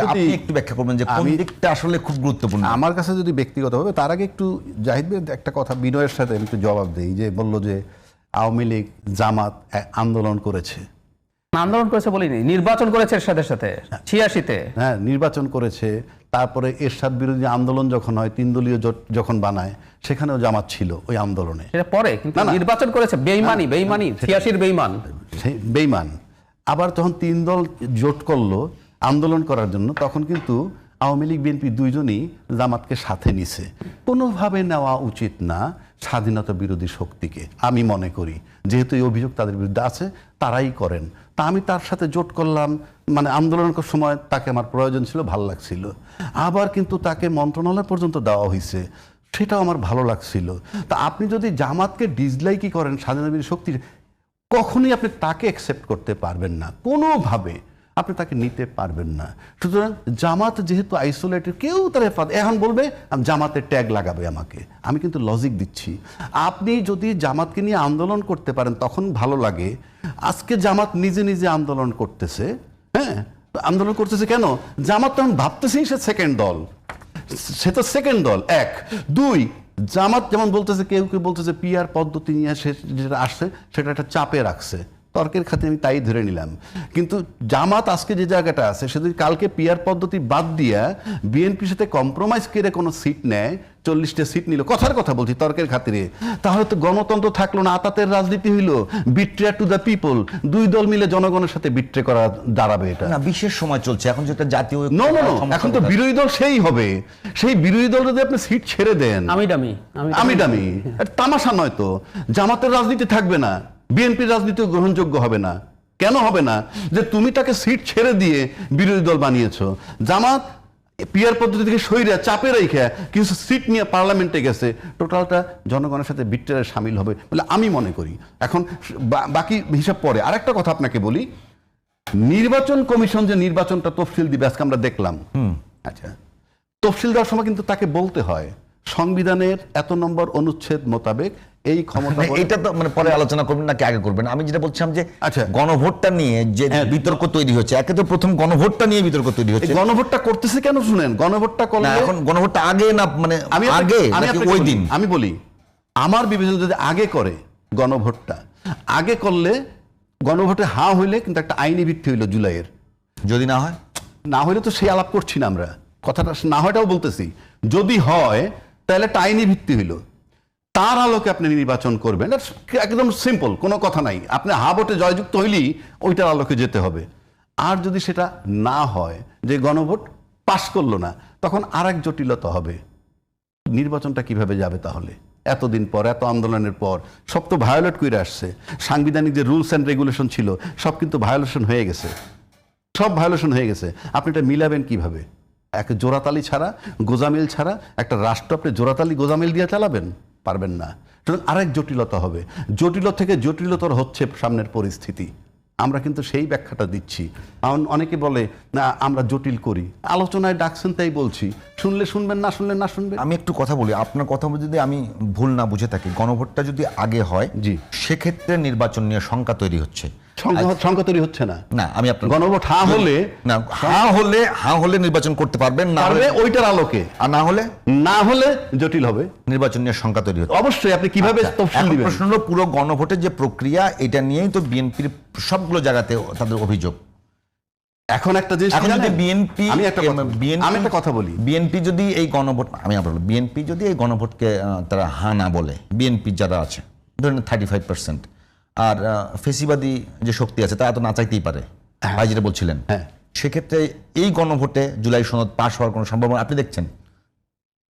আপনি একটু ব্যাখ্যা করবেন যে কোন দিকটা আসলে খুব গুরুত্বপূর্ণ। আমার কাছে যদি ব্যক্তিগতভাবে, তার আগে একটু জাহিদ ভাই একটা কথা বিনয়ের সাথে আমি একটু জবাব দিই, যে বলল যে আওয়ামী লীগ জামাত আন্দোলন করেছে। আন্দোলন করেছে বলিনি, নির্বাচন করেছে এরশাদের সাথে 86-তে। হ্যাঁ, নির্বাচন করেছে। তারপরে এরশাদ বিরোধী আন্দোলন যখন হয়, 3 দলীয় জোট যখন বানায়, সেখানেও জামাত ছিল ওই আন্দোলনে। সেটা পরে কিন্তু নির্বাচন করেছে। বেইমানি 86-র বেইমান, বেইমান। আবার যখন 3 দল জোট করলো আন্দোলন করার জন্য, তখন কিন্তু আওয়ামী লীগ বিএনপি দুইজনই জামাতকে সাথে নিছে। কোনোভাবে নেওয়া উচিত না স্বাধীনতা বিরোধী শক্তিকে, আমি মনে করি। যেহেতু এই অভিযোগ তাদের বিরুদ্ধে আছে, তারাই করেন। তা আমি তার সাথে জোট করলাম, মানে আন্দোলনের সময় তাকে আমার প্রয়োজন ছিল, ভালো লাগছিল। আবার কিন্তু তাকে মন্ত্রণালয় পর্যন্ত দেওয়া হয়েছে, সেটাও আমার ভালো লাগছিল। তা আপনি যদি জামাতকে ডিসলাইকই করেন স্বাধীনতা বিরোধী শক্তির, কখনোই আপনি তাকে অ্যাকসেপ্ট করতে পারবেন না, কোনোভাবে আপনি তাকে নিতে পারবেন না। সুতরাং জামাত যেহেতু আইসোলেটেড, কেউ তার এখন বলবে জামাতের ট্যাগ লাগাবে আমাকে, আমি কিন্তু লজিক দিচ্ছি। আপনি যদি জামাতকে নিয়ে আন্দোলন করতে পারেন তখন ভালো লাগে। আজকে জামাত নিজে নিজে আন্দোলন করতেছে। হ্যাঁ, আন্দোলন করতেছে কেন? জামাত তখন ভাবতেছেই সে সেকেন্ড দল, সে তো সেকেন্ড দল। 1 2 জামাত যেমন বলতেছে, কেউ কেউ বলতেছে পিআর পদ্ধতি নিয়ে সে যেটা আসছে সেটা একটা চাপে রাখছে, তর্কের খাতে আমি তাই ধরে নিলাম। কিন্তু জামাত আজকে যে জায়গাটা আছে, সে যদি কালকে পিআর পদ্ধতি বাদ দিয়া বিএনপির সাথে কম্প্রোমাইজ করে কোনো সিট নেয়, 40টা সিট নিল, কথার কথা বলছি, তর্কের খাতিরে, তাহলে তো গণতন্ত্র থাকলো না, আতাতের রাজনীতি হইলো, বিট্রিয়ার টু দ্য পিপল। 2 দল মিলে জনগণের সাথে বিট্রে করা দাঁড়াবে। এটা না, বিশেষ সময় চলছে এখন, যেটা জাতীয় নো, এখন তো বিরোধী দল সেই হবে। সেই বিরোধী দল যদি আপনি সিট ছেড়ে দেন, আমি ডামি তামাশা নয় তো। জামাতের রাজনীতি থাকবে না, বিএনপির রাজনীতি গ্রহণযোগ্য হবে না। কেন হবে না? যে তুমি তাকে সিট ছেড়ে দিয়ে বিরোধী দল বানিয়েছো। জামাত পিআর পদ্ধতি থেকে সইরা চাপে রেখে কিছু সিট নিয়ে পার্লামেন্টে গেছে, টোটালটা জনগণের সাথে বিট্রেরে সামিল হবে বলে আমি মনে করি। এখন বাকি হিসাব পরে। আরেকটা কথা আপনাকে বলি, নির্বাচন কমিশন যে নির্বাচনটা তফসিল দিবে আজকে আমরা দেখলাম। আচ্ছা, তফসিল দেওয়ার সময় কিন্তু তাকে বলতে হয় সংবিধানের এত নম্বর অনুচ্ছেদ মোতাবেক এই ক্ষমতা। এটা তো মানে পরে আলোচনা করবেন নাকি আগে করবেন? আমি যেটা বলছিলাম যে আচ্ছা, গণভোটটা নিয়ে যে বিতর্ক তৈরি হচ্ছে, একে তো প্রথম গণভোটটা নিয়ে বিতর্ক তৈরি হচ্ছে। গণভোটটা করতেছে কেন শুনেন? গণভোটটা করলে এখন গণভোটটা আগে না, মানে আগে নাকি ওই দিন? আমি বলি, আমার বিবেচনা যদি আগে করে, গণভোটটা আগে করলে, গণভোটে হ্যাঁ হইলে কিন্তু একটা আইনি ভিত্তি হইলো জুলাইয়ের। যদি না হয়, না হইলে তো সেই আলাপ করছি না আমরা, কথাটা না হয়টাও বলতেছি। যদি হয় তাহলে একটা আইনি ভিত্তি হইলো, তার আলোকে আপনি নির্বাচন করবেন। একদম সিম্পল, কোনো কথা নাই। আপনি হা ভোটে জয়যুক্ত হইলেই ওইটার আলোকে যেতে হবে। আর যদি সেটা না হয়, যে গণভোট পাশ করলো না, তখন আর এক জটিলতা হবে, নির্বাচনটা কিভাবে যাবে তাহলে? এতদিন পর, এত আন্দোলনের পর সব তো ভায়োলেট করে আসছে। সাংবিধানিক যে রুলস অ্যান্ড রেগুলেশন ছিল সব কিন্তু ভায়োলেশন হয়ে গেছে, সব ভায়োলেশন হয়ে গেছে। আপনি এটা মিলাবেন কিভাবে? এক জোড়াতালি ছাড়া, গোজামিল ছাড়া একটা রাষ্ট্র আপনি জোড়াতালি গোজামিল দিয়ে চালাবেন? পারবেন না। সুতরাং আরেক জটিলতা হবে, জটিল থেকে জটিলতর হচ্ছে সামনের পরিস্থিতি। আমরা কিন্তু সেই ব্যাখ্যাটা দিচ্ছি। অনেকে বলে না আমরা জটিল করি, আলোচনায় ডাকছেন তাই বলছি, শুনলে শুনবেন, না শুনলে না শুনবেন। আমি একটু কথা বলি, আপনার কথা যদি আমি ভুল না বুঝে থাকি, গণভোটটা যদি আগে হয়, জি, সেক্ষেত্রে নির্বাচন নিয়ে শঙ্কা তৈরি হচ্ছে। সংখ্যা তৈরি হচ্ছে না। না, আমি আপনার গণভোট হ্যাঁ হলে, না হ্যাঁ হলে নির্বাচন করতে পারবেন, না হলে ওইটার আলোকে, আর না হলে জটিল হবে, নির্বাচন নিয়ে শঙ্কা তৈরি হচ্ছে। অবশ্যই আপনি কিভাবে তফসিল দিবেন? প্রশ্ন হলো পুরো গণভোটের যে প্রক্রিয়া, এটা নিয়েই তো বিএনপির সবগুলো জায়গাতে তাদের অভিযোগ। এখন একটা জিনিস, আমি একটা কথা বলি, বিএনপি যদি এই গণভোট, বিএনপি যদি এই গণভোটকে তারা হ্যাঁ না বলে, বিএনপি যারা আছে ধরেন 35%, আর ফেসিবাদী যে শক্তি আছে তারা তো না চাইতেই পারে, ভাই যেটা বলছিলেন, সেক্ষেত্রে এই গণভোটে জুলাই সনদ পাশ হওয়ার কোনো সম্ভাবনা আপনি দেখছেন?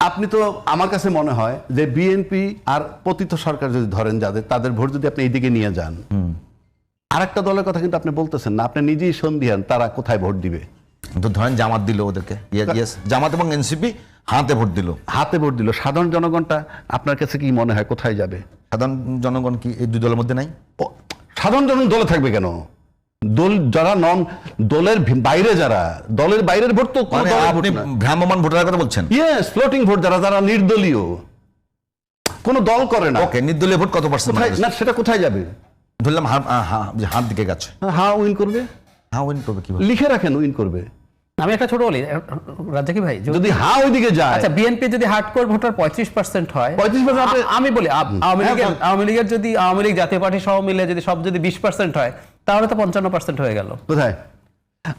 আপনি তো, আমার কাছে মনে হয় যে বিএনপি আর পতিত সরকার যদি ধরেন যাদের, তাদের ভোট যদি আপনি এইদিকে নিয়ে যান, আরেকটা দলের কথা কিন্তু আপনি বলতেছেন না, আপনি নিজেই সন্দিহান তারা কোথায় ভোট দিবে। তো ধরেন জামাত দিল ওদেরকে, জামাত এবং এনসিপি হাতে ভোট দিল, সাধারণ জনগণটা আপনার কাছে কি মনে হয় কোথায় যাবে? সাধারণ জনগণ কি এই দুই দলের মধ্যে নাই? সাধারণ জনগণ দলে থাকবে কেন? দল যারা নন, দলের বাইরে যারা, দলের বাইরের ভোট তো আপনি ভ্রাম্যমান ভোটারের কথা বলছেন? ইয়েস, ফ্লোটিং ভোট, যারা নির্দলীয়, কোনো দল করে না। ওকে, নির্দলীয় ভোট কত পার্সেন্ট? না, সেটা কোথায় যাবে? ধরলাম হাত দিকে গেছে, উইন করবে। উইন করবে কি? লিখে রাখেন উইন করবে। আমি একটা ছোট বলি রাজ্জাকি ভাই, যদি হ্যাঁ ওইদিকে যায়, আচ্ছা বিএনপি যদি হার্ডকোর ভোটার 35% হয়, 35% আপনি- আমি বলি আওয়ামী লীগের যদি আওয়ামী লীগ জাতীয় পার্টি সহ মিলে যদি সব যদি 20% হয়, তাহলে তো 55% হয়ে গেল। কোথায়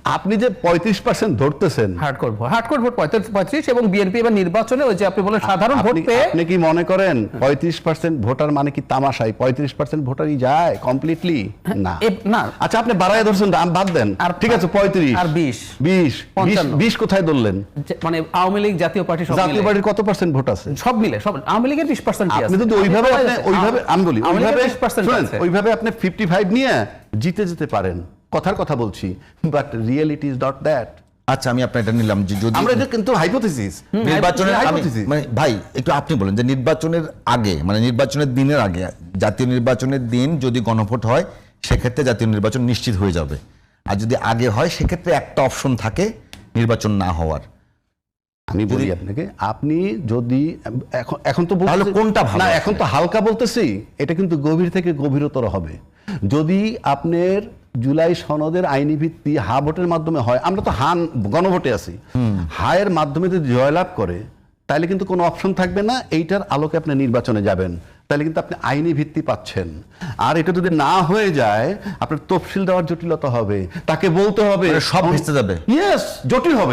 আপনি যে 35% ধরতেছেন, হার্ডকোর ভোট 35 এবং বিএনপি এবার নির্বাচনে ওই যে আপনি বলেন সাধারণ ভোট পেয়ে, আপনি কি মনে করেন 35% ভোটার মানে কি তামাশাই 35% ভোটারই যায় কমপ্লিটলি? না না। আচ্ছা আপনি বাড়ায় ধরছেন, দাম বাদ দেন, আর ঠিক আছে 35 আর 20 20 কোথায় ধরলেন? মানে আওয়ামী লীগ জাতীয় পার্টি সব জাতীয় মিলে পার্টির কত পার্সেন্ট ভোট আছে? সব মিলে সব আওয়ামী লীগের 20% কি আছে? আপনি যদি ওইভাবে আমি বলি আওয়ামী লীগের ওইভাবে 20% শুনেন, আছে। ওইভাবে আপনি 55 নিয়ে জিতে যেতে পারেন, কথার কথা বলছি, but reality is not that. আচ্ছা আমি আপনার এটা নিলাম যে যদি আমরা এটা কিন্তু হাইপোথিসিস, নির্বাচনের hypothesis। মানে ভাই একটু আপনি বলেন যে নির্বাচনের আগে মানে নির্বাচনের দিনের আগে জাতীয় নির্বাচনের দিন যদি গণভোট হয় সেক্ষেত্রে জাতীয় নির্বাচন নিশ্চিত হয়ে যাবে, আর যদি আগে হয় সেক্ষেত্রে একটা অপশন থাকে নির্বাচন না হওয়ার। আমি বলি আপনাকে, আপনি যদি এখন তো তাহলে বলতেছি- কোনটা ভালো না আছে? এখন তো হালকা বলতেছি, এটা কিন্তু গভীর থেকে গভীরতর হবে। যদি আপনার জুলাই সনদের আইনি ভিত্তি হা ভোটের মাধ্যমে হয়, আমরা তো হান গণভোটে আছি, হায়ের মাধ্যমে যদি জয়লাভ করে তাহলে কিন্তু কোনো অপশন থাকবে না, এইটার আলোকে আপনি নির্বাচনে যাবেন, তাহলে কিন্তু আপনি আইনি ভিত্তি পাচ্ছেন। আর এটা যদি না হয়ে যায় আপনার তফসিল দেওয়ার জটিলতা হবে, তাকে বলতে হবে সব ভেস্তে যাবে। ইয়েস, জটিল হবে।